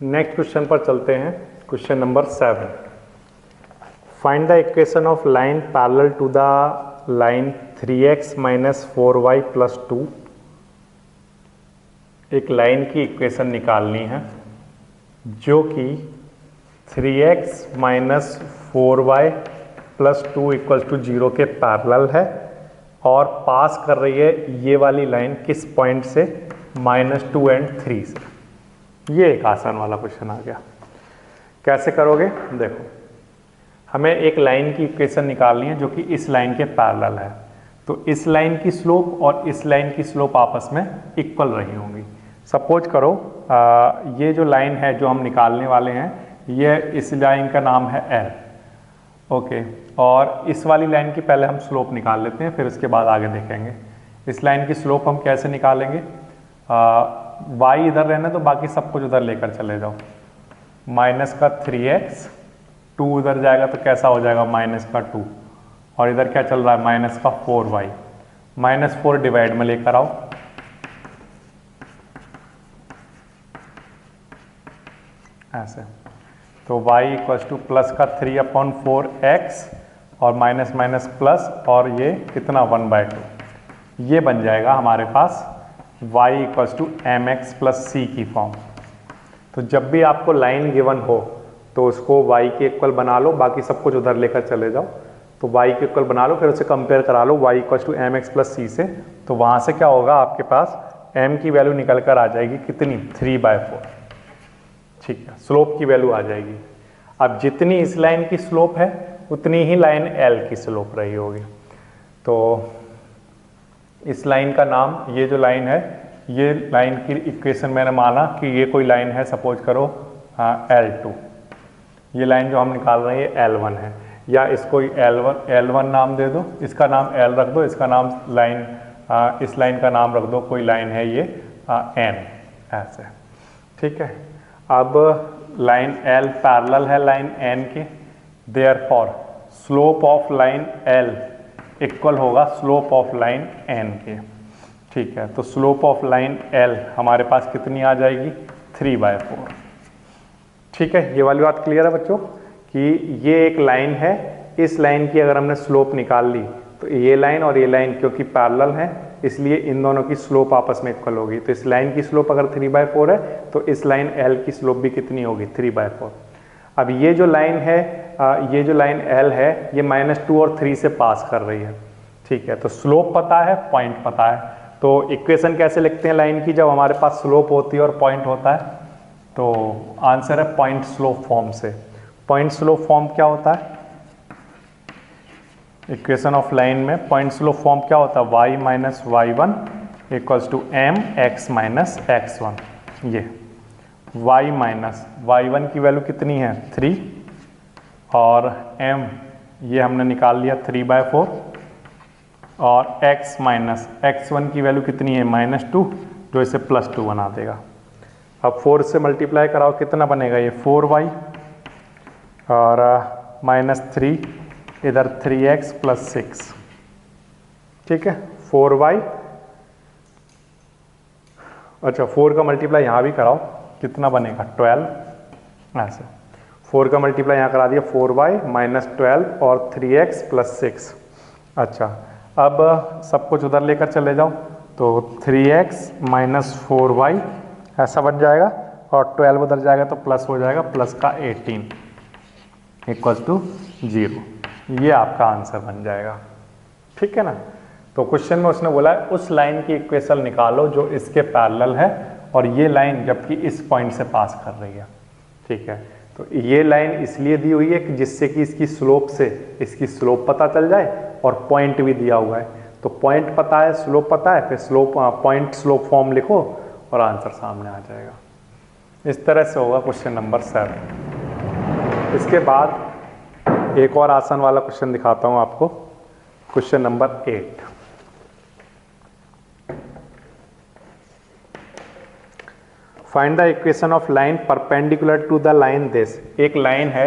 Next question पर चलते हैं। Question number 7, find the equation of line parallel to the line 3x minus 4y plus 2। एक line की equation निकालनी है जो कि 3x minus 4y plus 2 equal to 0 के पैरेलल है और पास कर रही है ये वाली लाइन किस पॉइंट से, -2 और 3 से। ये एक आसान वाला क्वेश्चन आ गया। कैसे करोगे, देखो हमें एक लाइन की इक्वेशन निकालनी है जो कि इस लाइन के पैरेलल है। तो इस लाइन की स्लोप और इस लाइन की स्लोप आपस में इक्वल रही होंगी। सपोज करो ये जो लाइन है जो हम निकालने वाले हैं, ये इस लाइन का नाम है L, ओके। और इस वाली लाइन की पहले हम स्लोप निकाल लेते हैं, फिर उसके बाद आगे देखेंगे। इस लाइन की स्लोप हम कैसे निकालेंगे, y इधर रहना तो बाकी सब कुछ उधर लेकर चले जाओ। माइनस का 3x, 2 उधर जाएगा तो कैसा हो जाएगा -2, और इधर क्या चल रहा है -4y, -4 डिवाइड में लेकर आओ, ऐसे। तो y इक्वल्स टू प्लस का 3/4x और माइनस माइनस प्लस, और ये कितना 1/2। ये बन जाएगा हमारे पास y equals to mx plus c की फॉर्म। तो जब भी आपको लाइन गिवन हो तो उसको y के इक्वल बना लो, बाकी सब कुछ उधर लेकर चले जाओ। तो y के इक्वल बना लो, फिर उसे कंपेयर करा लो y equals to mx plus c से। तो वहाँ से क्या होगा, आपके पास m की वैल्यू निकल कर आ जाएगी कितनी, 3/4। ठीक है, स्लोप की वैल्यू आ जाएगी। अब जितनी इस लाइन की स्लोप है उतनी ही लाइन L की स्लोप रही होगी। तो इस लाइन का नाम, ये जो लाइन है, ये लाइन की इक्वेशन मैंने माना कि ये कोई लाइन है, सपोज करो L2। ये लाइन जो हम निकाल रहे हैं L1 है, या इसको L1 नाम दे दो, इसका नाम L रख दो, इसका नाम लाइन, इस लाइन का नाम रख दो, कोई लाइन है ये N, ऐसे। ठीक है, अब लाइन L पैरेलल है लाइन N के, therefore slope of line L equal होगा स्लोप ऑफ लाइन N के। ठीक है, तो स्लोप ऑफ लाइन L हमारे पास कितनी आ जाएगी, 3/4। ठीक है, ये वाली बात क्लियर है बच्चों कि ये एक लाइन है, इस लाइन की अगर हमने स्लोप निकाल ली तो ये लाइन और ये लाइन क्योंकि पैरेलल है इसलिए इन दोनों की स्लोप आपस में इक्वल होगी। तो इस लाइन की स्लोप अगर 3/4 है तो इस लाइन L की स्लोप भी कितनी होगी, 3/4। अब ये जो लाइन है, ये जो लाइन L है, ये -2 और 3 से पास कर रही है। ठीक है, तो स्लोप पता है, पॉइंट पता है। तो इक्वेशन कैसे लिखते हैं लाइन की, जब हमारे पास स्लोप होती है और पॉइंट होता है? तो आंसर है पॉइंट स्लोप फॉर्म से। पॉइंट स्लोप फॉर्म क्या होता है इक्वेशन ऑफ लाइन में? पॉइंट स्लोप फॉर्म क्या होता है, y minus y1 equals to mx minus x1। ये y माइनस y1 की वैल्यू कितनी है, 3, और m ये हमने निकाल लिया 3/4, और x माइनस x1 की वैल्यू कितनी है, -2, जो इसे +2 बना देगा। अब 4 से मल्टीप्लाई कराओ, कितना बनेगा, ये 4y, और -3 इधर 3x प्लस 6। ठीक है, 4y, अच्छा 4 का मल्टीप्लाई यहाँ भी कराओ, कितना बनेगा, 12, ऐसे। 4 का मल्टीप्लाई यहाँ करा दिया, 4y -12 और 3x प्लस 6। अच्छा, अब सब कुछ उधर लेकर चले जाओ, तो 3x माइनस 4y ऐसा बन जाएगा, और 12 उधर जाएगा तो प्लस हो जाएगा, प्लस का 18 इक्वल्स टू 0। ये आपका आंसर बन जाएगा। ठीक है ना। तो क्वेश्चन में उसने बोला है उस लाइन की इक्वेशन निकालो जो इसके पैरेलल है, और ये लाइन जबकि इस पॉइंट से पास कर रही है। ठीक है, तो ये लाइन इसलिए दी हुई है कि जिससे कि इसकी स्लोप से इसकी स्लोप पता चल जाए, और पॉइंट भी दिया हुआ है। तो पॉइंट पता है, स्लोप पता है, फिर स्लोप पॉइंट स्लोप फॉर्म लिखो और आंसर सामने आ जाएगा। इस तरह से होगा क्वेश्चन नंबर 7। इसके बाद एक और आसान वाला क्वेश्चन दिखाता हूं आपको, question number 8। Find the equation of line perpendicular to the line this. एक लाइन है,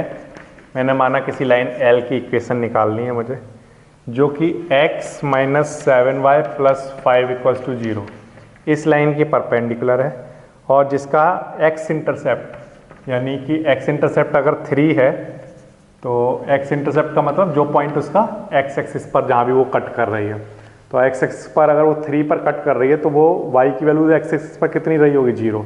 मैंने माना किसी लाइन L की इक्वेशन निकालनी है मुझे, जो कि x minus 7y plus 5 equals to 0 इस लाइन की परपेंडिकुलर है, और जिसका x इंटरसेप्ट यानी कि एक्स इंटरसेप्ट अगर 3 है तो एक्स इंटरसेप्ट का मतलब जो पॉइंट उसका एक्स एक्सिस पर जहाँ भी वो कट कर रही है, तो एक्स एक्सिस पर अगर वो 3 पर कट कर रही है तो वो वाई की वैल्यू एक्स एक्सिस पर कितनी रही होगी, 0।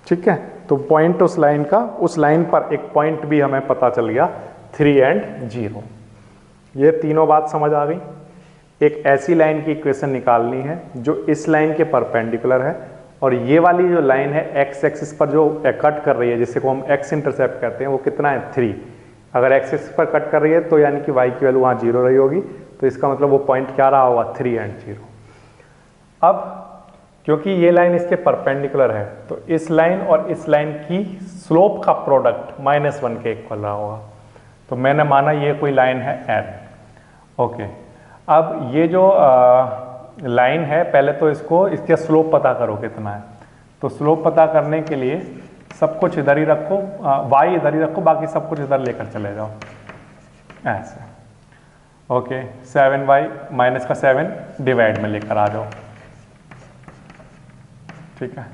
ठीक है, तो पॉइंट उस लाइन का, उस लाइन पर एक पॉइंट भी हमें पता चल गया 3 एंड 0। ये तीनों बात समझ आ गई। एक ऐसी लाइन की इक्वेशन निकालनी है जो इस लाइन के परपेंडिकुलर है और ये वाली जो लाइन है एक्स एक्सिस पर जो कट कर रही है, जिसे को हम एक्स इंटरसेप्ट कहते हैं, वो कितना है 3। अगर एक्स एक्सिस पर कट कर रही है तो यानी कि वाई की वैल्यू वहाँ 0 रही होगी, तो इसका मतलब वो पॉइंट क्या रहा होगा, 3 एंड 0। अब क्योंकि ये लाइन इसके परपेंडिकुलर है तो इस लाइन और इस लाइन की स्लोप का प्रोडक्ट -1 के इक्वल रहा होगा, तो मैंने माना ये कोई लाइन है एन। ओके, अब ये जो लाइन है, पहले तो इसको इसका स्लोप पता करो कितना है। तो स्लोप पता करने के लिए सब कुछ इधर ही रखो, वाई इधर ही रखो, बाकी सब कुछ इधर लेकर चले जाओ ऐसे। ओके, 7y माइनस का 7 डिवाइड में लेकर आ जाओ। ठीक है,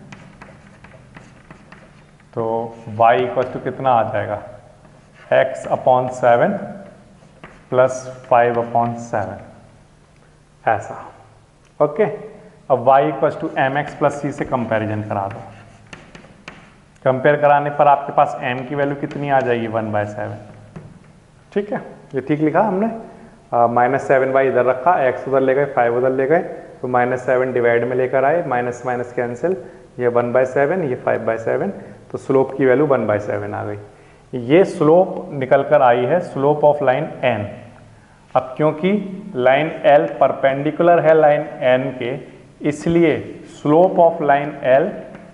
तो y इक्वल टू कितना आ जाएगा, x/7 प्लस 5/7 ऐसा। ओके, अब y equal to mx plus c से कंपैरिजन करा दो। कंपेयर कराने पर आपके पास m की वैल्यू कितनी आ जाएगी, 1/7। ठीक है, ये ठीक लिखा हमने। -7y इधर रखा, x उधर ले गए, 5 उधर ले गए, तो -7 डिवाइड में लेकर आए, माइनस माइनस कैंसिल, ये 1/7, ये 5/7, तो स्लोप की वैल्यू 1/7 आ गई। ये स्लोप निकल कर आई है स्लोप ऑफ लाइन n। अब क्योंकि लाइन L परपेंडिकुलर है लाइन n के, इसलिए slope of line L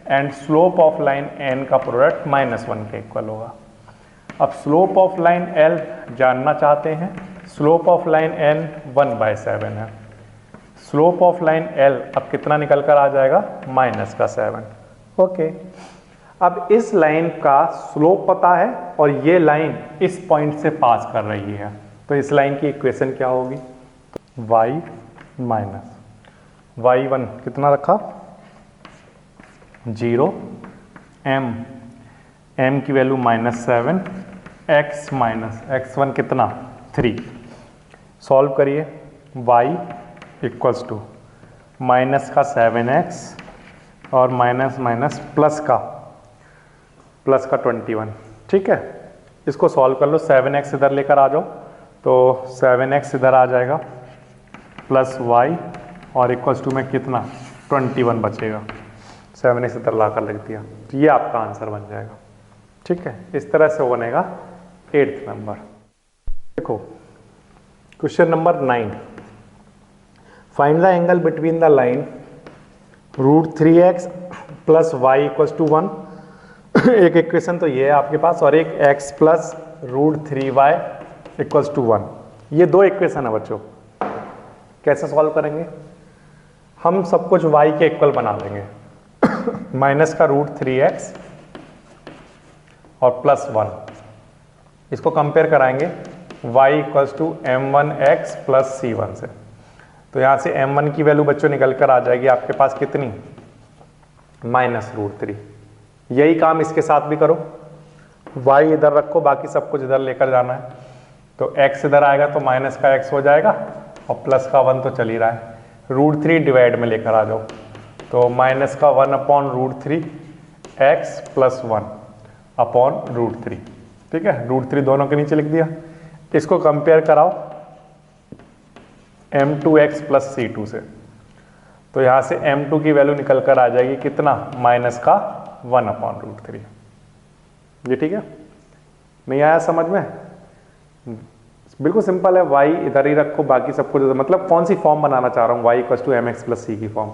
and slope of line n का प्रोडक्ट -1 के इक्वल होगा। अब स्लोप ऑफ लाइन L जानना चाहते हैं, स्लोप ऑफ लाइन n 1/7 है। स्लोप ऑफ लाइन L अब कितना निकल कर आ जाएगा, -7। ओके, अब इस लाइन का स्लोप पता है और ये लाइन इस पॉइंट से पास कर रही है, तो इस लाइन की इक्वेशन क्या होगी, y माइनस y1 कितना रखा, 0, m की वैल्यू -7, x माइनस x1 कितना 3। सॉल्व करिए, y इक्वल्स टू माइनस का 7x और माइनस माइनस प्लस का 21। ठीक है, इसको सॉल्व कर लो, 7x इधर लेकर आ जाओ, तो 7x इधर आ जाएगा प्लस y और इक्वल्स टू में कितना 21 बचेगा। 7x इधर ला कर लिख दिया, तो ये आपका आंसर बन जाएगा। ठीक है, इस तरह से बनेगा 8th नंबर। देखो question number 9, find the angle between the line √3x plus y equals to 1। एक इक्वेशन तो ये है आपके पास, और एक x plus √3y equals to 1। ये दो इक्वेशन है बच्चों। कैसे सॉल्व करेंगे, हम सब कुछ y के इक्वल बना देंगे, माइनस का √3x और प्लस 1, इसको कंपेयर कराएंगे y equals to m1x plus c1 से। तो यहाँ से m1 की वैल्यू बच्चों निकल कर आ जाएगी आपके पास कितनी, -√3। यही काम इसके साथ भी करो, y इधर रखो, बाकी सब कुछ इधर लेकर जाना है, तो x इधर आएगा तो माइनस का x हो जाएगा और प्लस का 1 तो चल ही रहा है, √3 डिवाइड में लेकर आ जाओ, तो माइनस का 1/√3 x प्लस 1/√3। ठीक है, √3 दोनों के नीचे लिख दिया। इसको कंपेयर कराओ m2x प्लस c2 से, तो यहाँ से m2 की वैल्यू निकल कर आ जाएगी कितना, माइनस का 1/√3। ये ठीक है, नहीं आया समझ में, बिल्कुल सिंपल है। y इधर ही रखो, बाकी सब कुछ, मतलब कौन सी फॉर्म बनाना चाह रहा हूँ, y equal to mx plus c की फॉर्म।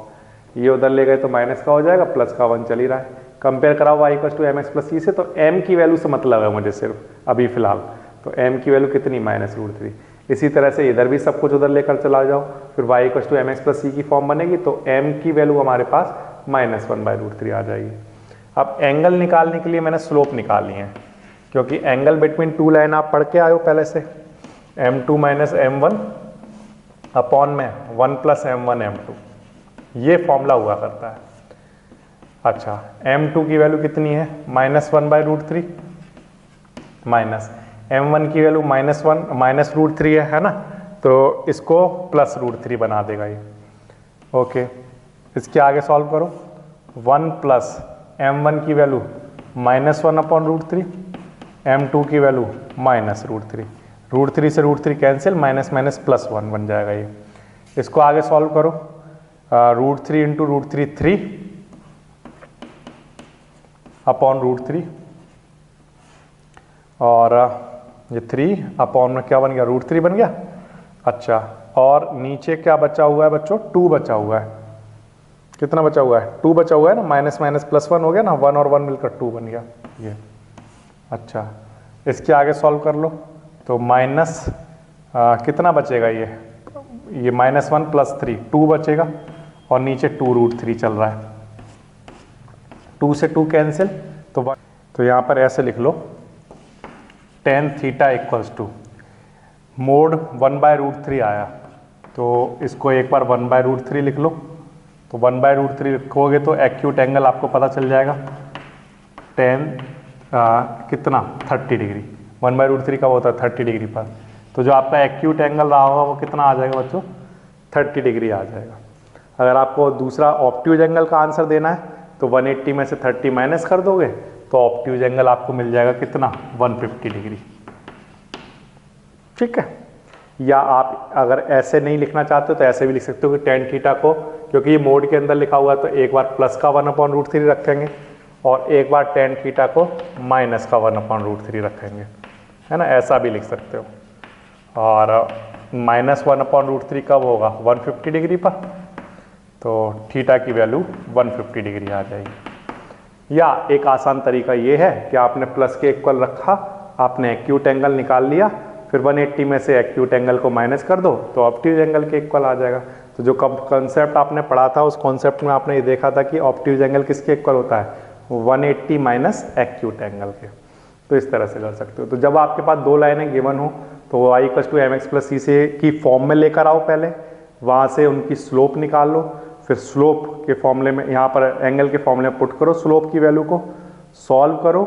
ये उधर ले गए तो माइनस का हो जाएगा, प्लस का 1 चल ही रहा है। कंपेयर कराओ y equal to mx plus c से, तो m की वैल्यू से मतलब है मुझे सिर्फ अभी फिलहाल, तो m की वैल्यू कितनी, -√3। इसी तरह से इधर भी सब कुछ उधर लेकर चला जाओ, फिर y equal to mx plus c की फॉर्म बनेगी, तो m की वैल्यू हमारे पास -1/√3 आ जाएगी। अब एंगल निकालने के लिए मैंने स्लोप निकाली है, क्योंकि एंगल बिटवीन टू लाइन आप पढ़ के आए हो पहले से, m2 माइनस m1 अपॉन में 1 प्लस m1 m2, ये फॉर्मूला हुआ करता है। अच्छा m2 की वैल्यू कितनी है -1/√3 माइनस m1 की वैल्यू -1 है ना, तो इसको +√3 बना देगा ये। ओके, इसके आगे सॉल्व करो। 1 प्लस m1 की वैल्यू -1/√3, m2 की वैल्यू -√3, √3 से √3 कैंसिल, माइनस माइनस +1 बन जाएगा ये। इसको आगे सॉल्व करो। √3 इंटू √3 3 अपॉन √3 और ये 3 अपॉन में क्या बन गया, √3 बन गया। अच्छा, और नीचे क्या बचा हुआ है बच्चों, 2 बचा हुआ है। कितना बचा हुआ है, 2 बचा हुआ है ना, माइनस माइनस +1 हो गया ना, 1 और 1 मिलकर 2 बन गया ये। अच्छा, इसके आगे सॉल्व कर लो तो माइनस कितना बचेगा ये -1 + 3 2 बचेगा, और नीचे 2√3 चल रहा है, 2 से 2 कैंसिल, तो यहाँ पर ऐसे लिख लो tan theta equals to mod 1/√3 आया, तो इसको एक बार 1/√3 लिख लो। तो 1/√3 लिखोगे तो एक्यूट एंगल आपको पता चल जाएगा, tan कितना 30 डिग्री, 1/√3 का होता है 30 डिग्री पर, तो जो आपका एक्यूट एंगल रहा होगा वो कितना आ जाएगा बच्चों, 30 डिग्री आ जाएगा। अगर आपको दूसरा ऑब्ट्यूज एंगल का आंसर देना है तो 180 में से 30 माइनस कर दोगे तो ऑब्ट्यूज एंगल आपको मिल जाएगा कितना, 150 डिग्री। ठीक है, या आप अगर ऐसे नहीं लिखना चाहते हो तो ऐसे भी लिख सकते हो कि tan थीटा को, क्योंकि ये मोड के अंदर लिखा हुआ है तो एक बार प्लस का 1/√3 रखेंगे और एक बार tan थीटा को माइनस का 1/√3 रखेंगे, है ना, ऐसा भी लिख सकते हो। और -1/√3 कब होगा, 150 डिग्री पर, तो थीटा की वैल्यू 150 डिग्री आ जाएगी। या एक आसान तरीका ये है कि आपने प्लस के इक्वल रखा, आपने एक्यूट एंगल निकाल लिया, फिर 180 में से एक्यूट एंगल को माइनस कर दो तो ऑब्ट्यूज एंगल के इक्वल आ जाएगा। तो जो कॉन्सेप्ट आपने पढ़ा था उस कॉन्सेप्ट में आपने ये देखा था कि ऑब्ट्यूज एंगल किसके इक्वल होता है, 180 माइनस एक्यूट एंगल के। तो इस तरह से कर सकते हो। तो जब आपके पास दो लाइनें गिवन हो तो y = mx + c से की फॉर्म में लेकर आओ, पहले वहाँ से उनकी स्लोप निकाल लो, फिर स्लोप के फॉर्मूले में यहाँ पर एंगल के फॉर्मूले में पुट करो स्लोप की वैल्यू को, सॉल्व करो।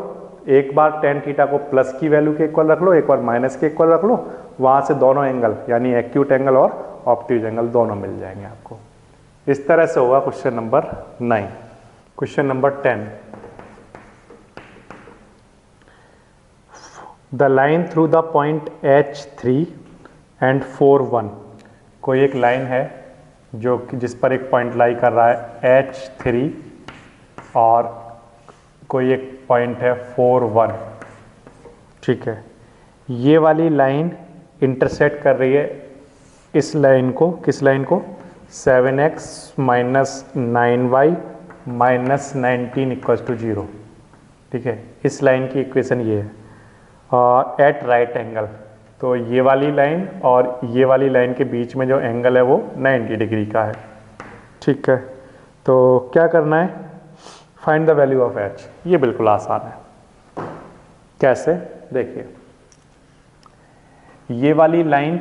एक बार tan थीटा को प्लस की वैल्यू के इक्वल रख लो, एक बार माइनस के इक्वल रख लो, वहाँ से दोनों एंगल यानी एक्यूट एंगल और ऑब्ट्यूज एंगल दोनों मिल जाएंगे आपको। इस तरह से होगा question number 9। Question number 10, the line through the point H3 and 4, 1। कोई एक लाइन है जो जिस पर एक पॉइंट लाई कर रहा है H3 और कोई एक पॉइंट है 4, 1। ठीक है, ये वाली लाइन इंटरसेक्ट कर रही है इस लाइन को, किस लाइन को, 7x - 9y - 19 = 0। ठीक है, इस लाइन की इक्वेशन ये है एट राइट एंगल। तो ये वाली लाइन और ये वाली लाइन के बीच में जो एंगल है वो 90 डिग्री का है। ठीक है, तो क्या करना है, find the value of h। ये बिल्कुल आसान है। कैसे, देखिए ये वाली लाइन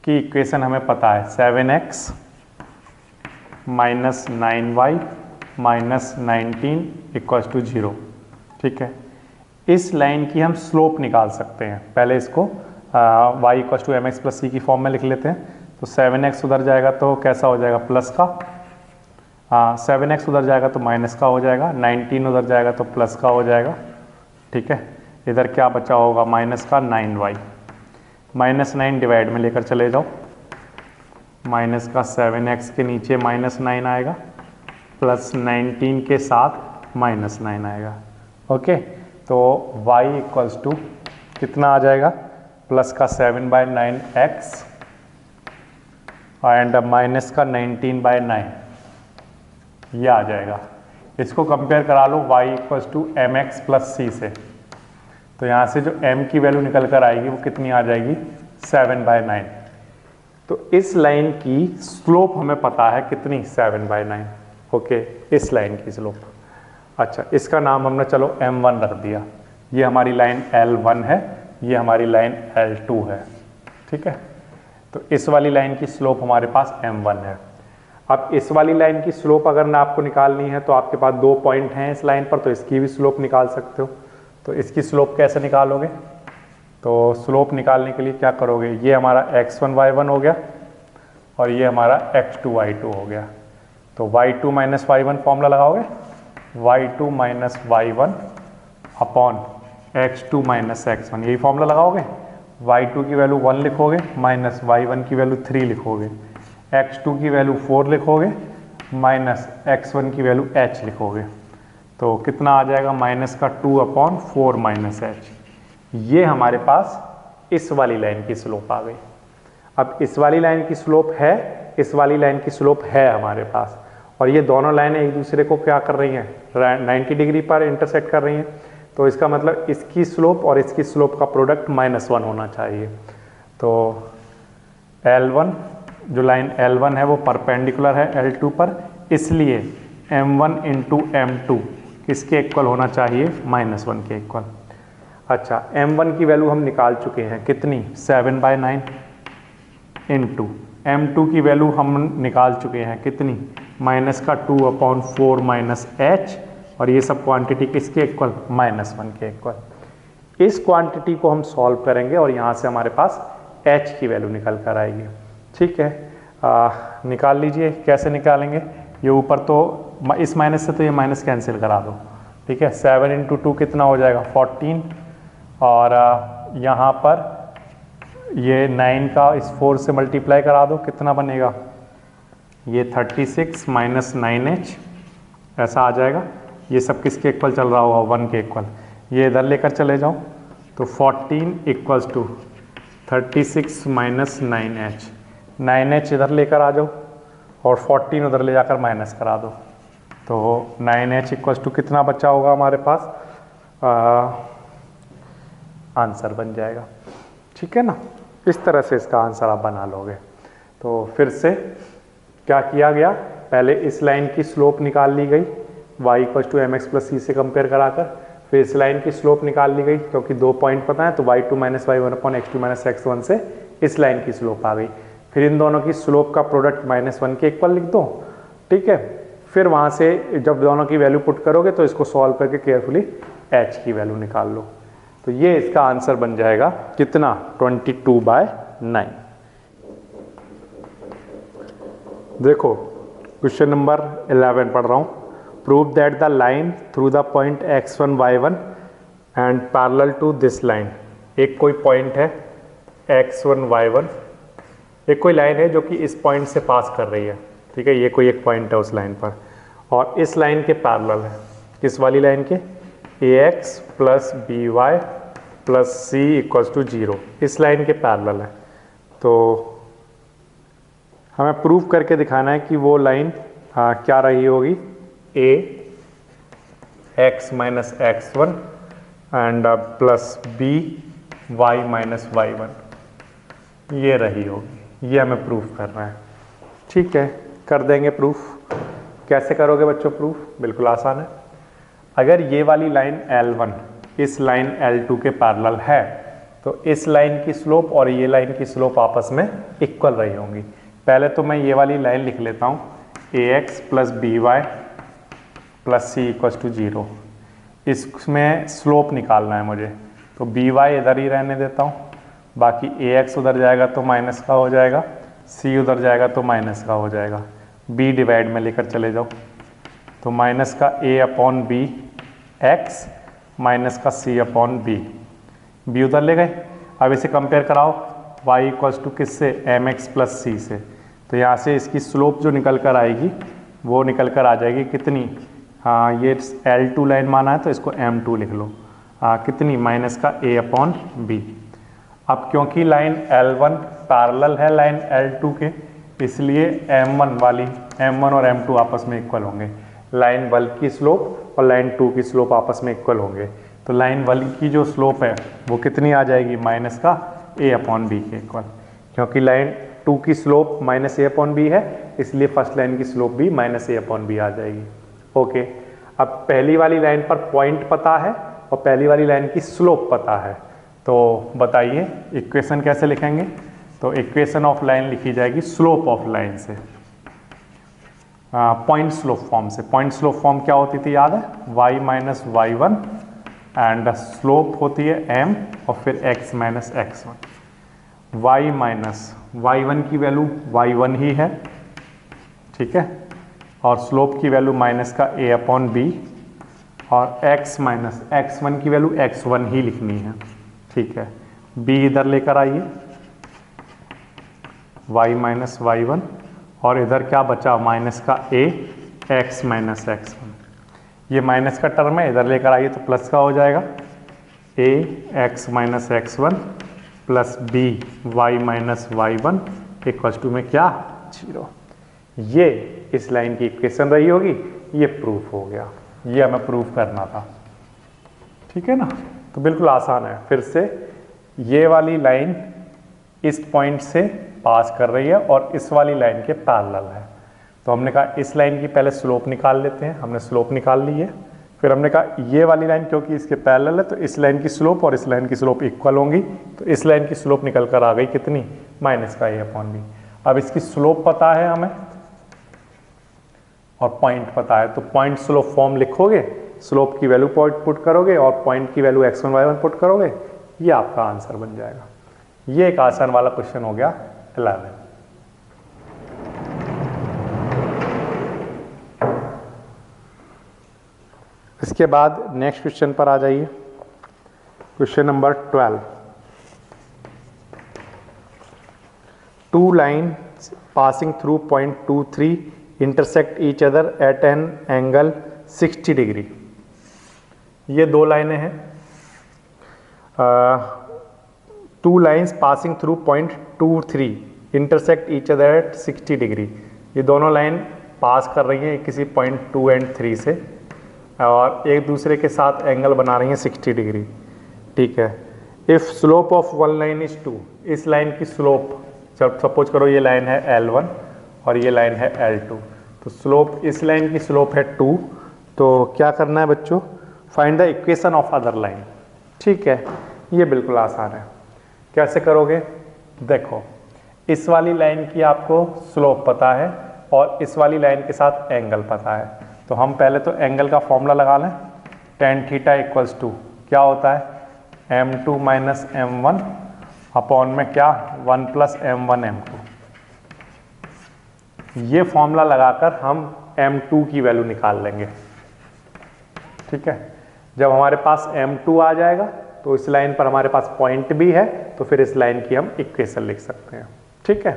की इक्वेशन हमें पता है 7x - 9y - 19 = 0। ठीक है, इस लाइन की हम स्लोप निकाल सकते हैं। पहले इसको y = mx + c की फॉर्म में लिख लेते हैं। तो 7x उधर जाएगा तो कैसा हो जाएगा, प्लस का, 7x उधर जाएगा तो माइनस का हो जाएगा, 19 उधर जाएगा तो प्लस का हो जाएगा। ठीक है, इधर क्या बचा होगा, माइनस का 9y, -9 डिवाइड में लेकर चले जाओ, माइनस का 7x के नीचे -9 आएगा, प्लस 19 के साथ -9 आएगा। ओके, तो y = कितना आ जाएगा, प्लस का 7/9x एंड माइनस का 19/9, ये आ जाएगा। इसको कंपेयर करा लो y = mx + c से, तो यहाँ से जो m की वैल्यू निकल कर आएगी वो कितनी आ जाएगी, 7/9। तो इस लाइन की स्लोप हमें पता है कितनी, 7/9। ओके, इस लाइन की स्लोप। अच्छा, इसका नाम हमने चलो m1 रख दिया। ये हमारी लाइन L1 है, ये हमारी लाइन L2 है। ठीक है, तो इस वाली लाइन की स्लोप हमारे पास m1 है। अब इस वाली लाइन की स्लोप अगर ना आपको निकालनी है तो आपके पास 2 पॉइंट हैं इस लाइन पर, तो इसकी भी स्लोप निकाल सकते हो। तो इसकी स्लोप कैसे निकालोगे? तो स्लोप निकालने के लिए क्या करोगे, ये हमारा x1 y1 हो गया और ये हमारा x2 y2 हो गया। तो y2 माइनस y1 फॉर्मूला लगाओगे, y2 minus y1 upon x2 minus x1, यही फॉर्मूला लगाओगे। y2 की वैल्यू 1 लिखोगे, माइनस y1 की वैल्यू 3 लिखोगे, x2 की वैल्यू 4 लिखोगे, माइनस x1 की वैल्यू h लिखोगे। तो कितना आ जाएगा, माइनस का 2 अपॉन 4 माइनस h। ये हमारे पास इस वाली लाइन की स्लोप आ गई। अब इस वाली लाइन की स्लोप है, इस वाली लाइन की स्लोप है हमारे पास, और ये दोनों लाइनें एक दूसरे को क्या कर रही हैं, 90 डिग्री पर इंटरसेक्ट कर रही हैं। तो इसका मतलब इसकी स्लोप और इसकी स्लोप का प्रोडक्ट -1 होना चाहिए। तो L1, जो लाइन L1 है वो परपेंडिकुलर है L2 पर, इसलिए M1 इंटू M2 किसके इक्वल होना चाहिए, -1 के इक्वल। अच्छा, M1 की वैल्यू हम निकाल चुके हैं, कितनी, 7/9 इंटू M2 की वैल्यू हम निकाल चुके हैं, कितनी, माइनस का 2 अपॉन 4 माइनस h, और ये सब क्वांटिटी किसके इक्वल, -1 के इक्वल। इस क्वांटिटी को हम सॉल्व करेंगे और यहाँ से हमारे पास h की वैल्यू निकल कर आएगी। ठीक है, निकाल लीजिए। कैसे निकालेंगे, ये ऊपर तो इस माइनस से तो ये माइनस कैंसिल करा दो। ठीक है, 7 इंटू 2 कितना हो जाएगा, 14, और यहाँ पर ये 9 का इस 4 से मल्टीप्लाई करा दो, कितना बनेगा, ये 36 माइनस 9h ऐसा आ जाएगा। ये सब किसके इक्वल चल रहा होगा, 1 के इक्वल। ये इधर लेकर चले जाओ, तो 14 equals to 36 minus 9h, 9h इधर लेकर आ जाओ और 14 उधर ले जाकर माइनस करा दो। तो 9h इक्वल्स टू कितना बचा होगा हमारे पास, आंसर बन जाएगा। ठीक है ना, इस तरह से इसका आंसर आप बना लोगे। तो फिर से क्या किया गया, पहले इस लाइन की स्लोप निकाल ली गई y equal to mx plus c से कंपेयर कराकर, फिर इस लाइन की स्लोप निकाल ली गई क्योंकि 2 पॉइंट पता है, तो y2 minus y1 upon x2 minus x1 से इस लाइन की स्लोप आ गई। फिर इन दोनों की स्लोप का प्रोडक्ट -1 के इक्वल लिख दो। ठीक है, फिर वहाँ से जब दोनों की वैल्यू पुट करोगे तो इसको सॉल्व करके केयरफुली h की वैल्यू निकाल लो। तो ये इसका आंसर बन जाएगा कितना, 22/9। देखो क्वेश्चन नंबर 11 पढ़ रहा हूँ। Prove that the line through the point x1 y1 and parallel to this line. एक कोई पॉइंट है x1 y1, एक कोई लाइन है जो कि इस पॉइंट से पास कर रही है। ठीक है, ये कोई एक पॉइंट है उस लाइन पर, और इस लाइन के पैरेलल है, किस वाली लाइन के, ax plus by plus c equals to 0, इस लाइन के पैरेलल है। तो हमें प्रूव करके दिखाना है कि वो लाइन क्या रही होगी, a x minus x1 and plus b y minus y1, ये रही होगी। ये हमें प्रूफ करना है। ठीक है, कर देंगे प्रूफ। कैसे करोगे बच्चों प्रूफ, बिल्कुल आसान है। अगर ये वाली लाइन L1 इस लाइन L2 के पैरेलल है, तो इस लाइन की स्लोप और ये लाइन की स्लोप आपस में इक्वल रही होंगी। पहले तो मैं ये वाली लाइन लिख लेता हूँ, ax plus B Y plus C equals to 0। इसमें स्लोप निकालना है मुझे, तो बी वाई इधर ही रहने देता हूँ, बाकी ax उधर जाएगा तो माइनस का हो जाएगा, c उधर जाएगा तो माइनस का हो जाएगा, b डिवाइड में लेकर चले जाओ, तो माइनस का a upon B X minus का c अपॉन बी उधर ले गए। अब इसे कंपेयर कराओ y इक्वल्स टू किससे, mx प्लस c से, तो यहाँ से इसकी स्लोप जो निकल कर आएगी वो निकल कर आ जाएगी कितनी, हाँ ये L2 लाइन माना है तो इसको M2 लिख लो, कितनी, माइनस का a अपॉन बी। अब क्योंकि लाइन L1 पैरेलल है लाइन L2 के, इसलिए M1 और M2 आपस में इक्वल होंगे। लाइन 1 की स्लोप और लाइन 2 की स्लोप आपस में इक्वल होंगे, तो लाइन 1 की जो स्लोप है वो कितनी आ जाएगी, माइनस का a अपॉन बी के इक्वल। क्योंकि लाइन 2 की slope minus a upon B है, इसलिए फर्स्ट लाइन की स्लोप भी माइनस a अपॉन बी आ जाएगी। ओके, अब पहली वाली लाइन पर पॉइंट पता है और पहली वाली लाइन की स्लोप पता है, तो बताइए इक्वेशन कैसे लिखेंगे। तो इक्वेशन ऑफ लाइन लिखी जाएगी स्लोप ऑफ लाइन से। पॉइंट स्लोप फॉर्म से। पॉइंट स्लोप फॉर्म क्या होती थी याद है? y minus Y one and slope होती है m और फिर x minus X one. y minus Y one की वैल्यू y1 ही है, ठीक है, और स्लोप की वैल्यू माइनस का a अपॉन बी और x माइनस x1 की वैल्यू x1 ही लिखनी है, ठीक है। b इधर लेकर आइए y माइनस वाई वन और इधर क्या बचा माइनस का a x minus X one. ये माइनस का टर्म है, इधर लेकर आइए तो प्लस का हो जाएगा a x minus X one plus b y minus Y one equal to में क्या 0। ये इस लाइन की इक्वेशन रही होगी, ये प्रूफ हो गया, ये हमें प्रूफ करना था, ठीक है ना। तो बिल्कुल आसान है। फिर से ये वाली लाइन इस पॉइंट से पास कर रही है और इस वाली लाइन के पैरेलल है, तो हमने कहा इस लाइन की पहले स्लोप निकाल लेते हैं। हमने स्लोप निकाल ली है, फिर हमने कहा ये वाली लाइन क्योंकि इसके पैरेलल है तो इस लाइन की स्लोप और इस लाइन की स्लोप इक्वल होंगी, तो इस लाइन की स्लोप निकल कर आ गई कितनी, माइनस का a अपॉन बी। अब इसकी स्लोप पता है हमें और पॉइंट पता है, तो पॉइंट स्लोप फॉर्म लिखोगे, स्लोप की वैल्यू पुट करोगे और पॉइंट की वैल्यू x1 y1 पुट करोगे, ये आपका आंसर बन जाएगा। ये एक आसान वाला क्वेश्चन हो गया 11। इसके बाद नेक्स्ट क्वेश्चन पर आ जाइए, question number 12। Two lines passing through point 2, 3 intersect each other at an angle 60 degree. ये दो लाइनें हैं, two lines passing through point 2, 3 intersect each other at 60 degree. ये दोनों लाइन पास कर रही हैं किसी पॉइंट 2 एंड 3 से और एक दूसरे के साथ एंगल बना रही हैं 60 डिग्री, ठीक है। If slope of one line is 2, इस लाइन की स्लोप, जब सपोज करो ये लाइन है L1 और ये लाइन है L2, तो स्लोप, इस लाइन की स्लोप है 2, तो क्या करना है बच्चों, find the equation of other line, ठीक है। ये बिल्कुल आसान है। कैसे करोगे, देखो इस वाली लाइन की आपको स्लोप पता है और इस वाली लाइन के साथ एंगल पता है, तो हम पहले तो एंगल का फॉर्मूला लगा लें। tan थीटा इक्वल्स टू क्या होता है, m2 माइनस m1 अपॉन में क्या 1 प्लस m1 m2। ये फॉर्मूला लगाकर हम m2 की वैल्यू निकाल लेंगे, ठीक है। जब हमारे पास m2 आ जाएगा तो इस लाइन पर हमारे पास पॉइंट भी है, तो फिर इस लाइन की हम इक्वेशन लिख सकते हैं, ठीक है।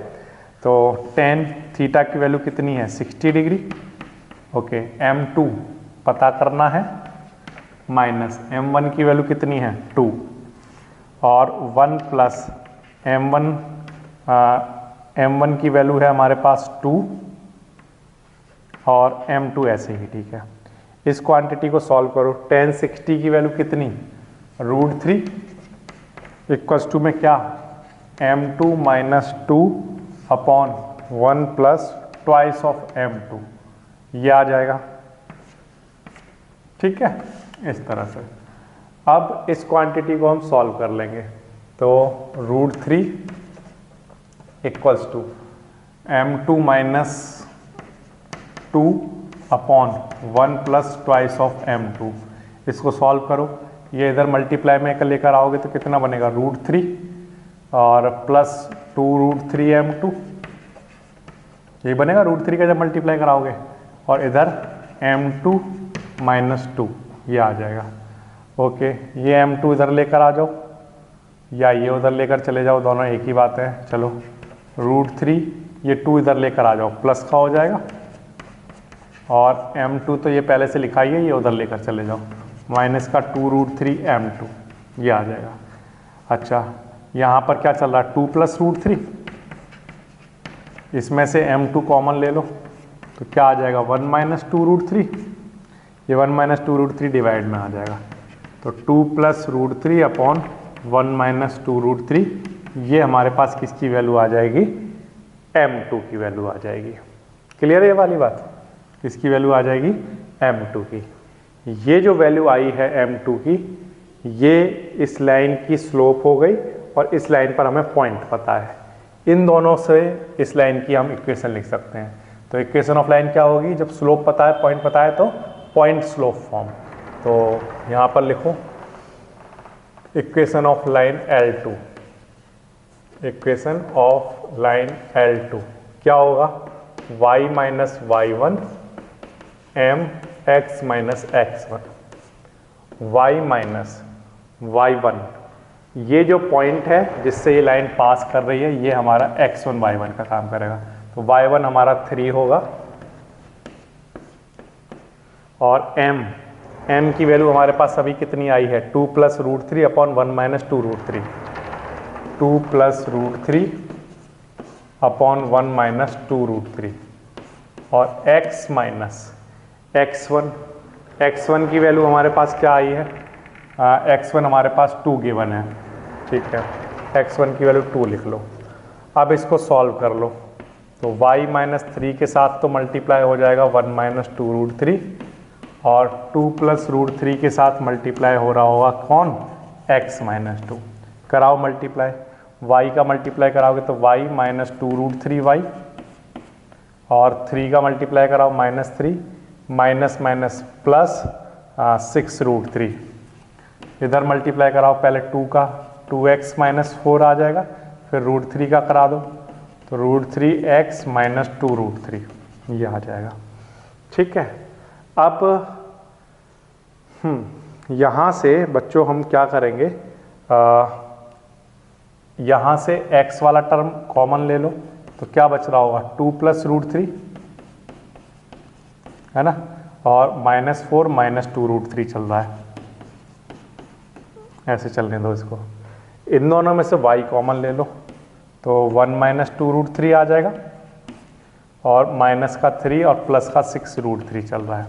तो tan थीटा की वैल्यू कितनी है 60 डिग्री, ओके। m2 पता करना है माइनस m1 की वैल्यू कितनी है 2 और 1 प्लस m1 की वैल्यू है हमारे पास 2 और m2 ऐसे ही, ठीक है। इस क्वांटिटी को सॉल्व करो, tan 60 की वैल्यू कितनी √3 इक्वल्स टू में क्या m2 minus 2 upon 1 plus twice of m2, ये आ जाएगा, ठीक है। इस तरह से अब इस क्वांटिटी को हम सॉल्व कर लेंगे, तो √3 equals to m2 minus 2 upon 1 plus twice of m2। इसको सॉल्व करो, ये इधर मल्टीप्लाई में लेकर आओगे तो कितना बनेगा √3 और प्लस 2 √3 m2, ये बनेगा √3 का जब मल्टीप्लाई कराओगे, और इधर m2 माइनस 2 ये आ जाएगा, ओके। ये m2 इधर लेकर आ जाओ या ये उधर लेकर चले जाओ, दोनों एक ही बात है। चलो √3 ये 2 इधर लेकर आ जाओ, प्लस का हो जाएगा, और m2 तो ये पहले से लिखा ही है, ये उधर लेकर चले जाओ, माइनस का 2 √3 m2 ये आ जाएगा। अच्छा, यहाँ पर क्या चल रहा है 2 प्लस √3, इसमें से m2 कॉमन ले लो तो क्या आ जाएगा 1 माइनस 2 √3, ये 1 माइनस 2 √3 डिवाइड में आ जाएगा, तो 2 प्लस √3 अपॉन 1 माइनस 2 √3, ये हमारे पास किसकी वैल्यू आ जाएगी, m2 की वैल्यू आ जाएगी। क्लियर है ये वाली बात, किसकी वैल्यू आ जाएगी m2 की। ये जो वैल्यू आई है m2 की, ये इस लाइन की स्लोप हो गई और इस लाइन पर हमें पॉइंट पता है, इन दोनों से इस लाइन की हम इक्वेशन लिख सकते हैं। तो इक्वेशन ऑफ लाइन क्या होगी, जब स्लोप पता है, पॉइंट पता है, तो पॉइंट स्लोप फॉर्म। तो यहाँ पर लिखो equation of line L2, equation of line L2 क्या होगा, y minus y1 m x minus x1, y minus y1, ये जो पॉइंट है जिससे ये लाइन पास कर रही है, ये हमारा x1 y1 का काम करेगा। तो y1 हमारा 3 होगा और m की वैल्यू हमारे पास अभी कितनी आई है, 2 plus root 3 upon 1 minus 2 root 3, 2 plus root 3 upon 1 minus 2 root 3, और x माइनस x1 की वैल्यू हमारे पास क्या आई है, x1 हमारे पास 2 गिवन है, ठीक है, x1 की वैल्यू 2 लिख लो। अब इसको सॉल्व कर लो, तो y माइनस 3 के साथ तो मल्टीप्लाई हो जाएगा 1 माइनस 2 रूट 3, और 2 प्लस रूट 3 के साथ मल्टीप्लाई हो रहा होगा कौन, x माइनस 2। कराओ मल्टीप्लाई, y का मल्टीप्लाई कराओगे तो y माइनस 2 रूट 3y, और 3 का मल्टीप्लाई कराओ minus 3, minus minus plus 6 root 3, इधर मल्टीप्लाई कराओ पहले 2 का, 2x माइनस 4 आ जाएगा, फिर रूट 3 का करा दो तो रूट 3x माइनस 2 रूट 3 ये आ जाएगा, ठीक है। अब यहाँ से बच्चों हम क्या करेंगे, यहाँ से x वाला टर्म कॉमन ले लो, तो क्या बच रहा होगा, 2 प्लस रूट 3 है ना, और माइनस 4 माइनस 2 रूट 3 चल रहा है, ऐसे चलने दो इसको। इन दोनों में से y कॉमन ले लो, तो 1 माइनस 2 रूट 3 आ जाएगा, और माइनस का 3 और प्लस का 6 रूट 3 चल रहा है।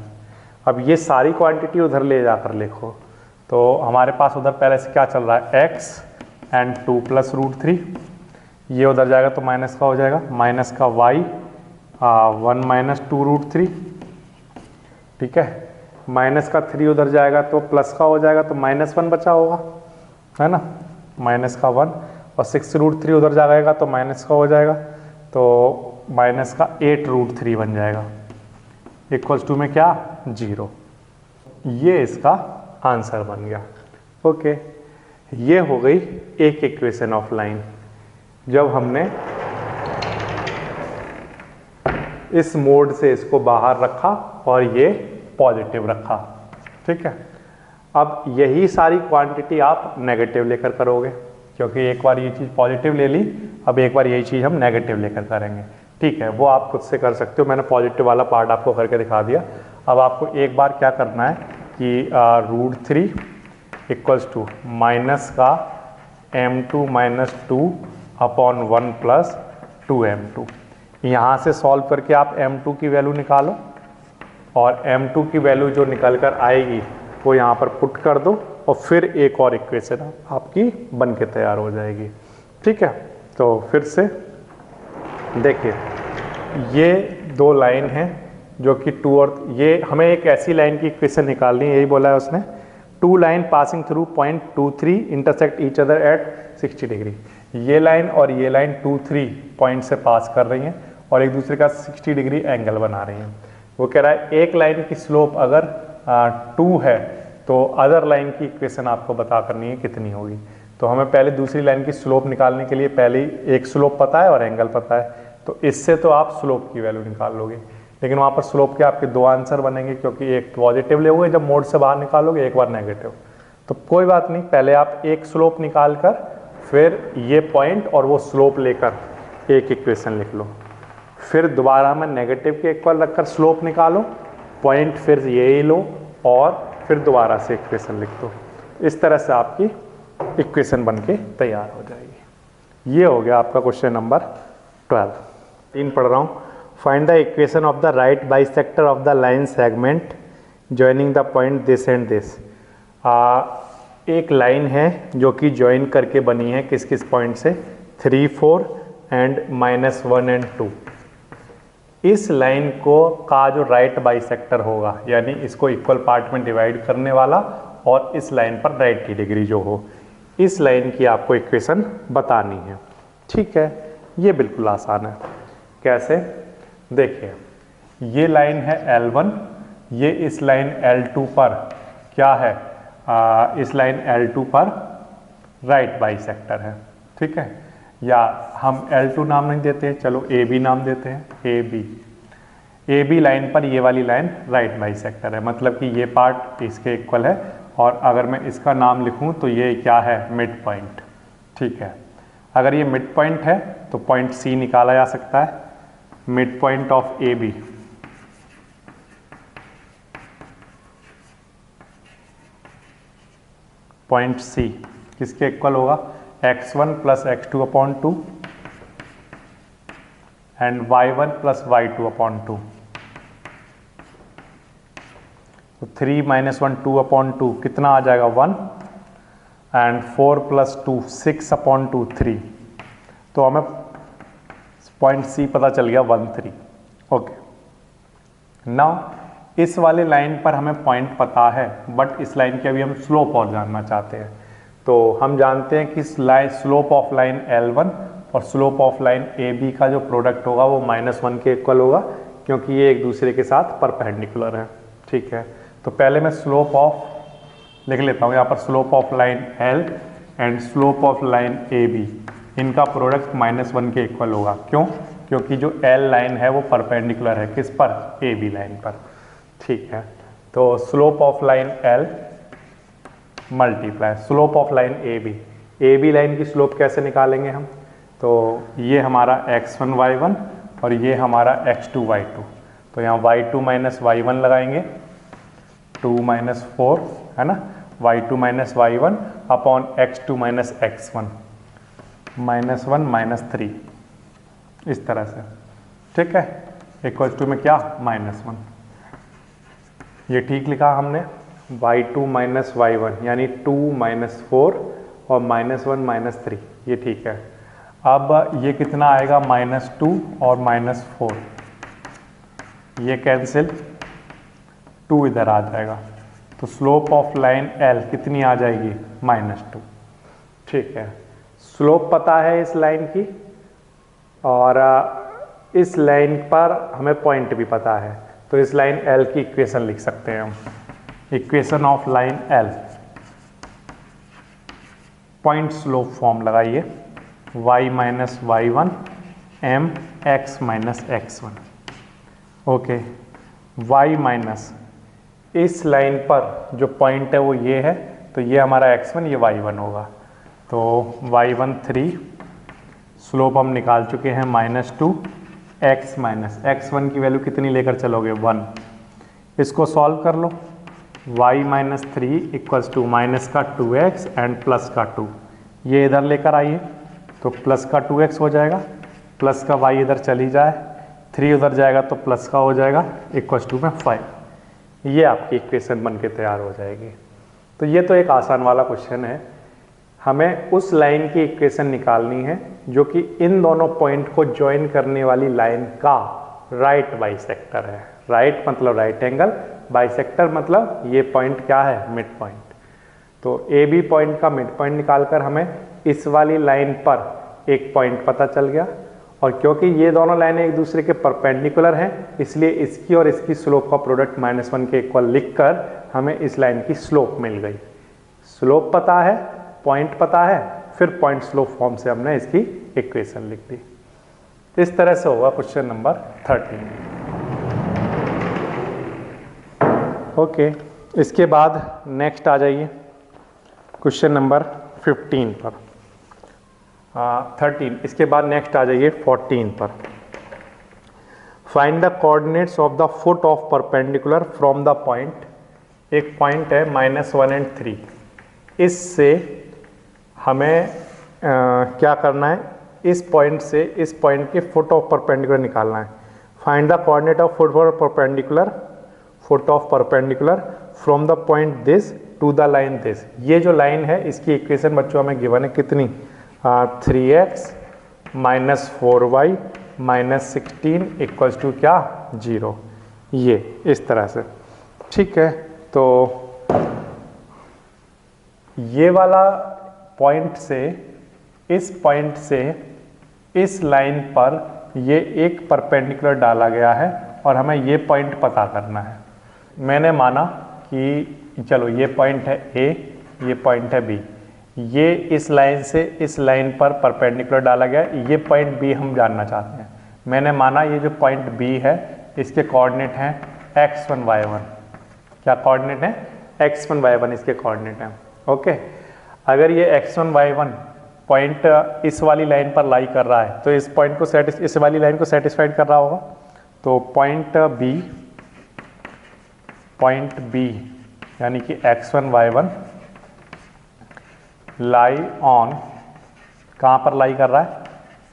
अब ये सारी क्वांटिटी उधर ले जाकर लिखो, तो हमारे पास उधर पहले से क्या चल रहा है, x एंड 2 प्लस रूट 3, ये उधर जाएगा तो माइनस का हो जाएगा, माइनस का y 1 माइनस 2 रूट 3, ठीक है, माइनस का 3 उधर जाएगा तो प्लस का हो जाएगा, तो माइनस 1 बचा होगा, है ना, माइनस का 1, और 6 रूट 3 उधर जाएगा तो माइनस का हो जाएगा, तो माइनस का 8 रूट 3 बन जाएगा, इक्वल्स टू में क्या, 0। ये इसका आंसर बन गया। ओके, ये हो गई एक इक्वेशन ऑफ लाइन, जब हमने इस मोड से इसको बाहर रखा और ये पॉजिटिव रखा, ठीक है। अब यही सारी क्वांटिटी आप नेगेटिव लेकर करोगे, क्योंकि एक बार ये चीज़ पॉजिटिव ले ली, अब एक बार यही चीज़ हम नेगेटिव लेकर करेंगे, ठीक है। वो आप खुद से कर सकते हो, मैंने पॉजिटिव वाला पार्ट आपको करके दिखा दिया। अब आपको एक बार क्या करना है कि रूट 3 इक्वल्स टू माइनस का m2 minus 2 upon 1 plus 2m2, यहाँ से सॉल्व करके आप m2 की वैल्यू निकालो, और m2 की वैल्यू जो निकल कर आएगी वो यहाँ पर पुट कर दो, और फिर एक और इक्वेशन आपकी बन के तैयार हो जाएगी, ठीक है। तो फिर से देखिए, ये दो लाइन हैं जो कि 2 और ये हमें एक ऐसी लाइन की इक्वेशन निकालनी है, यही बोला है उसने, 2 line passing through point 2 3 intersect each other at 60 degree. ये लाइन और ये लाइन 2 3 पॉइंट से पास कर रही हैं और एक दूसरे का 60 डिग्री एंगल बना रही हैं। वो कह रहा है एक लाइन की स्लोप अगर 2 है तो अदर लाइन की इक्वेशन आपको बता करनी है कितनी होगी। तो हमें पहले दूसरी लाइन की स्लोप निकालने के लिए पहले ही एक स्लोप पता है और एंगल पता है, तो इससे तो आप स्लोप की वैल्यू निकाल लोगे, लेकिन वहाँ पर स्लोप के आपके 2 आंसर बनेंगे, क्योंकि एक पॉजिटिव लोगे जब मोड से बाहर निकालोगे, एक बार नेगेटिव। तो कोई बात नहीं, पहले आप एक स्लोप निकाल कर फिर ये पॉइंट और वो स्लोप लेकर एक इक्वेशन लिख लो, फिर दोबारा में नेगेटिव के इक्वल रखकर स्लोप निकालो, पॉइंट फिर यही लो और फिर दोबारा से इक्वेशन लिख दो। इस तरह से आपकी इक्वेशन बन के तैयार हो जाएगी। ये हो गया आपका क्वेश्चन नंबर 12। 3 पढ़ रहा हूँ। Find the equation of the right bisector of the line segment joining the point this and this. एक लाइन है जो कि ज्वाइन करके बनी है किस किस पॉइंट से, 3 4 एंड -1 एंड 2। इस लाइन को का जो राइट बाइसेक्टर होगा, यानी इसको इक्वल पार्ट में डिवाइड करने वाला और इस लाइन पर 90 डिग्री जो हो, इस लाइन की आपको इक्वेशन बतानी है, ठीक है। ये बिल्कुल आसान है। कैसे, देखिए ये लाइन है L1, ये इस लाइन L2 पर क्या है, इस लाइन L2 पर राइट बाइसेक्टर है, ठीक है। या हम L2 नाम नहीं देते हैं, चलो AB नाम देते हैं, AB लाइन पर ये वाली लाइन राइट बाइसेक्टर है, मतलब कि ये पार्ट इसके इक्वल है। और अगर मैं इसका नाम लिखूं तो ये क्या है, मिड पॉइंट, ठीक है। अगर ये मिड पॉइंट है तो पॉइंट C निकाला जा सकता है, mid point of AB point C किसके इक्वल होगा, x1 plus x2 upon 2 and y1 plus y2 upon 2। तो 3 माइनस 1 2 अपॉन 2 कितना आ जाएगा 1 एंड 4 प्लस 2 6 अपॉन 2 3। तो हमें पॉइंट C पता चल गया 1 3। ओके, नाउ इस वाले लाइन पर हमें पॉइंट पता है, बट इस लाइन की अभी हम स्लोप और जानना चाहते हैं। तो हम जानते हैं कि स्लोप ऑफ लाइन L1 और स्लोप ऑफ लाइन AB का जो प्रोडक्ट होगा वो -1 के इक्वल होगा, क्योंकि ये एक दूसरे के साथ परपेंडिकुलर है, ठीक है। तो पहले मैं स्लोप ऑफ लिख लेता हूँ यहाँ पर, slope of line L and slope of line AB, इनका प्रोडक्ट -1 के इक्वल होगा। क्यों? क्योंकि जो L लाइन है वो परपेंडिकुलर है किस पर, AB लाइन पर, ठीक है। तो slope of line L multiply slope of line AB line की स्लोप कैसे निकालेंगे हम, तो ये हमारा x1 y1 और ये हमारा x2 y2। तो यहाँ y2 माइनस y1 लगाएंगे, 2 माइनस 4 है ना, y2 minus y1 upon x2 minus x1 -1 -3, इस तरह से, ठीक है। इक्वल टू में क्या, -1। ये ठीक लिखा हमने, y2 माइनस y1 यानी 2 माइनस 4 और -1 -3, ये ठीक है। अब ये कितना आएगा, -2 और -4, ये कैंसिल, 2 इधर आ जाएगा। तो स्लोप ऑफ लाइन L कितनी आ जाएगी, -2, ठीक है। स्लोप पता है इस लाइन की, और इस लाइन पर हमें पॉइंट भी पता है, तो इस लाइन L की इक्वेशन लिख सकते हैं हम। Equation of line L, point slope form लगाइए, y minus y1 m x minus x1। Okay, y minus इस लाइन पर जो पॉइंट है वो ये है, तो ये हमारा x1, ये y1 होगा। तो y1 3, स्लोप हम निकाल चुके हैं -2, x माइनस x1 की वैल्यू कितनी लेकर चलोगे, 1। इसको सॉल्व कर लो, y minus 3 equals to minus का 2x एंड प्लस का 2, ये इधर लेकर आइए तो प्लस का 2x हो जाएगा, प्लस का y इधर चली जाए, 3 उधर जाएगा तो प्लस का हो जाएगा, इक्वल्स टू में 5। ये आपकी इक्वेशन बन के तैयार हो जाएगी। तो ये तो एक आसान वाला क्वेश्चन है। हमें उस लाइन की इक्वेशन निकालनी है जो कि इन दोनों पॉइंट को ज्वाइन करने वाली लाइन का राइट बाइसेक्टर है। राइट मतलब राइट एंगल, बाइसेक्टर मतलब ये पॉइंट क्या है, मिड पॉइंट। तो ए बी पॉइंट का मिड पॉइंट निकालकर हमें इस वाली लाइन पर एक पॉइंट पता चल गया, और क्योंकि ये दोनों लाइनें एक दूसरे के परपेंडिकुलर हैं, इसलिए इसकी और इसकी स्लोप का प्रोडक्ट -1 के इक्वल लिखकर हमें इस लाइन की स्लोप मिल गई। स्लोप पता है, पॉइंट पता है, फिर पॉइंट स्लोप फॉर्म से हमने इसकी इक्वेशन लिख दी। इस तरह से होगा क्वेश्चन नंबर 13। ओके, इसके बाद नेक्स्ट आ जाइए क्वेश्चन नंबर 15 पर। 13, इसके बाद नेक्स्ट आ जाइए 14 पर। Find the coordinates of the foot of perpendicular from the point. एक पॉइंट है -1 एंड 3, इससे हमें क्या करना है, इस पॉइंट से इस पॉइंट के फुट ऑफ परपेंडिकुलर निकालना है। Find the coordinate of foot of perpendicular from the point this to the line this. ये जो लाइन है इसकी इक्वेशन बच्चों हमें गिवन है कितनी, 3x minus 4y minus 16 equals to क्या, 0। ये इस तरह से, ठीक है। तो ये वाला पॉइंट से इस लाइन पर ये एक परपेंडिकुलर डाला गया है और हमें ये पॉइंट पता करना है। मैंने माना कि चलो ये पॉइंट है ए, ये पॉइंट है बी, ये इस लाइन से इस लाइन पर परपेंडिकुलर डाला गया, ये पॉइंट बी हम जानना चाहते हैं। मैंने माना ये जो पॉइंट बी है इसके कोऑर्डिनेट हैं x1 y1। क्या कोऑर्डिनेट है? x1 y1 इसके कोऑर्डिनेट हैं। ओके, अगर ये x1 y1 पॉइंट इस वाली लाइन पर लाई कर रहा है तो इस पॉइंट को इस वाली लाइन को सेटिस्फाइड कर रहा होगा। तो पॉइंट बी यानी कि x1 y1 लाई ऑन, कहाँ पर लाई कर रहा है?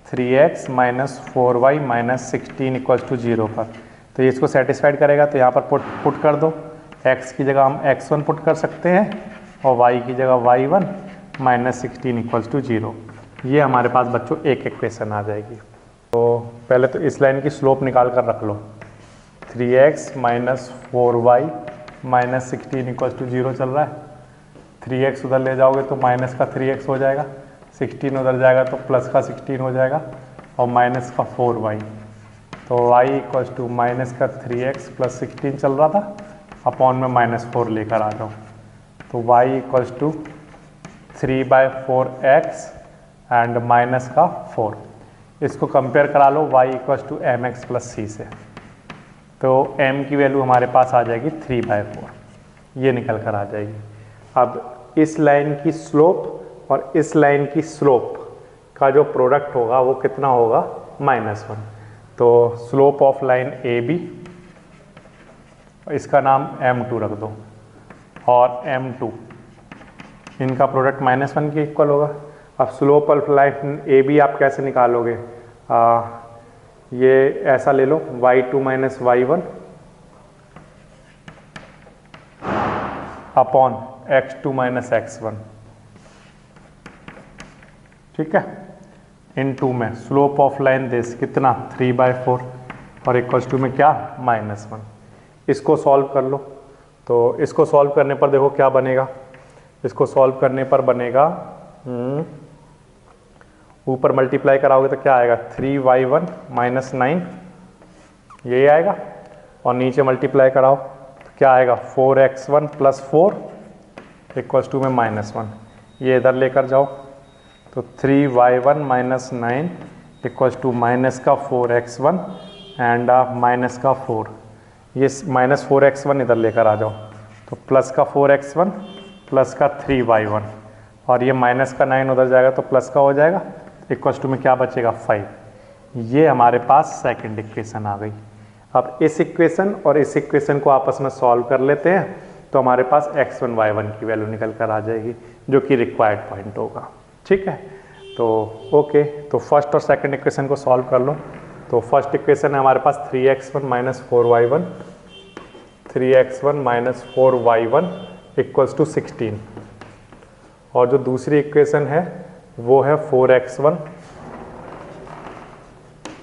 3x minus 4y minus 16 equals to 0 पर। तो ये इसको सेटिस्फाइड करेगा, तो यहाँ पर पुट कर दो। x की जगह हम x1 पुट कर सकते हैं और y की जगह y1 माइनस 16 इक्वल्स टू 0। ये हमारे पास बच्चों एक इक्वेशन आ जाएगी। तो पहले तो इस लाइन की स्लोप निकाल कर रख लो। 3x minus 4y minus 16 equals to 0 चल रहा है। 3x उधर ले जाओगे तो माइनस का 3x हो जाएगा, 16 उधर जाएगा तो प्लस का 16 हो जाएगा और माइनस का 4y। तो y इक्वल्स टू माइनस का 3x प्लस 16 चल रहा था, अपॉन में -4 लेकर आ जाओ। तो y equals to 3/4x and minus का 4। इसको कंपेयर करा लो y equals to mx plus c से। तो m की वैल्यू हमारे पास आ जाएगी 3/4, ये निकल कर आ जाएगी। अब इस लाइन की स्लोप और इस लाइन की स्लोप का जो प्रोडक्ट होगा वो कितना होगा? -1। तो slope of line A B, इसका नाम m2 रख दो, और m2 इनका प्रोडक्ट -1 के इक्वल होगा। अब slope of line A B आप कैसे निकालोगे? ये ऐसा ले लो, y2 minus y1 upon x2 minus x1, ठीक है। इन टू में स्लोप ऑफ लाइन दिस कितना? 3/4 और इक्वल्स टू में क्या? -1। इसको सॉल्व कर लो। तो इसको सॉल्व करने पर देखो क्या बनेगा। इसको सॉल्व करने पर बनेगा, ऊपर मल्टीप्लाई कराओगे तो क्या आएगा? 3y1 माइनस 9 यही आएगा, और नीचे मल्टीप्लाई कराओ तो क्या आएगा? 4x1 प्लस 4 इक्वल्स टू में -1। ये इधर लेकर जाओ तो 3y1 minus 9 equals to minus का 4x1 एंड माइनस का 4। ये माइनस 4x1 इधर लेकर आ जाओ तो प्लस का 4x1 प्लस का 3y1, और ये माइनस का 9 उधर जाएगा तो प्लस का हो जाएगा, इक्वल्स टू में क्या बचेगा? 5। ये हमारे पास सेकंड इक्वेशन आ गई। अब इस इक्वेशन और इस इक्वेशन को आपस में सॉल्व कर लेते हैं तो हमारे पास x1 y1 की वैल्यू निकल कर आ जाएगी, जो कि रिक्वायर्ड पॉइंट होगा, ठीक है। तो ओके, तो फर्स्ट और सेकंड इक्वेशन को सॉल्व कर लो। तो फर्स्ट इक्वेशन है हमारे पास 3x1 minus 4y1, 3x1 minus 4y1 equals to 16, और जो दूसरी इक्वेशन है वो है 4x1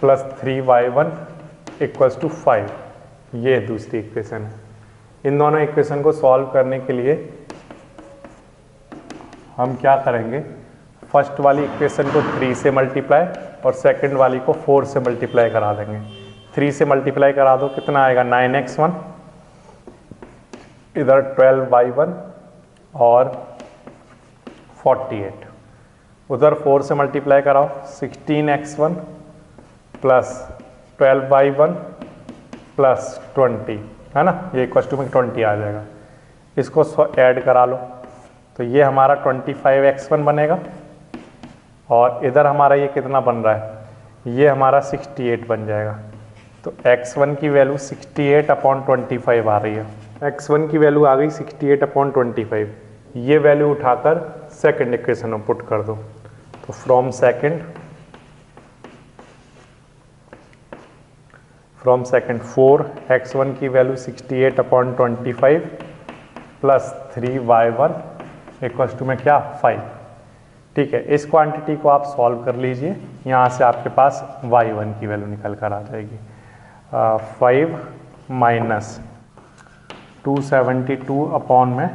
plus 3y1 equals to 5। ये दूसरी इक्वेशन है। इन दोनों इक्वेशन को सॉल्व करने के लिए हम क्या करेंगे? फर्स्ट वाली इक्वेशन को 3 से मल्टीप्लाई और सेकंड वाली को 4 से मल्टीप्लाई करा देंगे। 3 से मल्टीप्लाई करा दो, कितना आएगा? 9x1, इधर 12y1 और 48। उधर 4 से मल्टीप्लाई कराओ, 16x1 प्लस 12y1 प्लस 20, है ना। ये इक्वल टू में 20 आ जाएगा। इसको ऐड करा लो तो ये हमारा 25x1 बनेगा, और इधर हमारा ये कितना बन रहा है? ये हमारा 68 बन जाएगा। तो x1 की वैल्यू 68/25 आ रही है। x1 की वैल्यू आ गई 68/25। ये वैल्यू उठाकर सेकंड इक्वेशन में पुट कर दो। तो फ्रॉम सेकंड 4x1 की value 68/25 plus 3y1 equals to में क्या? 5, ठीक है। इस क्वांटिटी को आप सॉल्व कर लीजिए, यहाँ से आपके पास y1 की वैल्यू निकल कर आ जाएगी। 5 माइनस 272 अपॉन में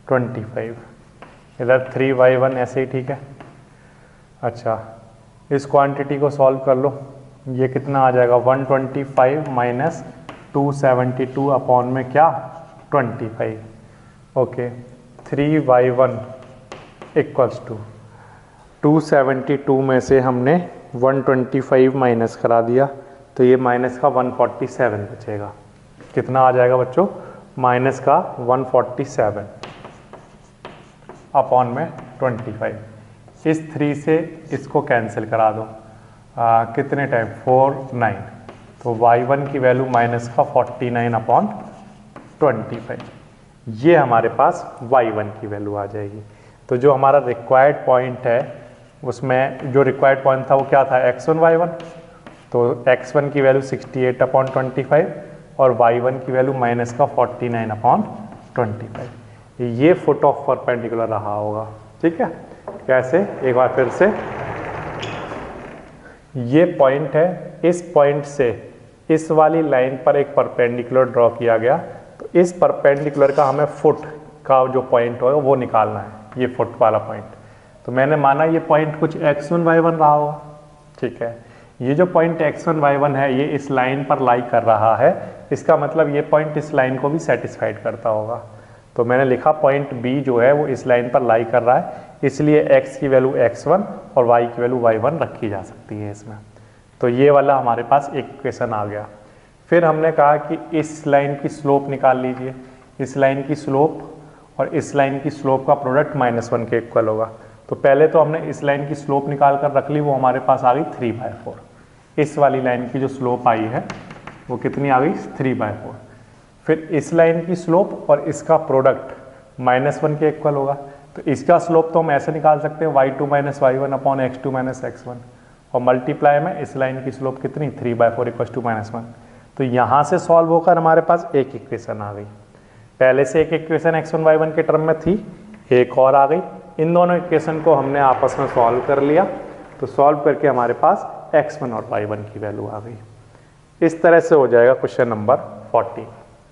25, इधर 3y1 ऐसे ही, ठीक है। अच्छा, इस क्वांटिटी को सॉल्व कर लो, ये कितना आ जाएगा 125 माइनस 272 अपॉन में क्या 25। ओके 3y1 इक्वल्स टू 272 में से हमने 125 माइनस करा दिया तो ये माइनस का 147 बचेगा। कितना आ जाएगा बच्चों माइनस का 147 अपॉन में 25। इस 3 से इसको कैंसिल करा दो कितने टाइम 4 9 तो y1 की वैल्यू माइनस का 49 अपॉन 25। ये हमारे पास y1 की वैल्यू आ जाएगी। तो जो हमारा रिक्वायर्ड पॉइंट है उसमें जो रिक्वायर्ड पॉइंट था वो क्या था x1 y1। तो x1 की वैल्यू 68 अपॉन 25 और y1 की वैल्यू माइनस का 49 अपॉन 25। ये फुट ऑफ परपेंडिकुलर रहा होगा। ठीक है कैसे एक बार फिर से ये पॉइंट है, इस पॉइंट से इस वाली लाइन पर एक परपेंडिकुलर ड्रॉ किया गया तो इस परपेंडिकुलर का हमें फुट का जो पॉइंट होगा वो निकालना है, ये फुट वाला पॉइंट। तो मैंने माना ये पॉइंट कुछ x1 y1 रहा होगा। ठीक है ये जो पॉइंट x1 y1 है ये इस लाइन पर लाई कर रहा है, इसका मतलब ये पॉइंट इस लाइन को भी सेटिस्फाइड करता होगा। तो मैंने लिखा पॉइंट B जो है वो इस लाइन पर लाई कर रहा है, इसलिए x की वैल्यू x1 और y की वैल्यू y1 रखी जा सकती है इसमें। तो ये वाला हमारे पास एक इक्वेशन आ गया। फिर हमने कहा कि इस लाइन की स्लोप निकाल लीजिए। इस लाइन की स्लोप और इस लाइन की स्लोप का प्रोडक्ट -1 के इक्वल होगा। तो पहले तो हमने इस लाइन की स्लोप निकाल कर रख ली, वो हमारे पास आ गई 3/4। इस वाली लाइन की जो स्लोप आई है वो कितनी आ गई 3/4। फिर इस लाइन की स्लोप और इसका प्रोडक्ट -1 के इक्वल होगा। तो इसका स्लोप तो हम ऐसे निकाल सकते हैं y2 minus y1 upon x2 minus x1 और मल्टीप्लाई में इस लाइन की स्लोप कितनी 3/4 इक्वल टू -1। तो यहाँ से सॉल्व होकर हमारे पास एक इक्वेशन आ गई। पहले से एक इक्वेशन x1 y1 के टर्म में थी, एक और आ गई। इन दोनों इक्वेशन को हमने आपस में सॉल्व कर लिया। तो सॉल्व करके हमारे पास x1 और y1 की वैल्यू आ गई। इस तरह से हो जाएगा क्वेश्चन नंबर 14।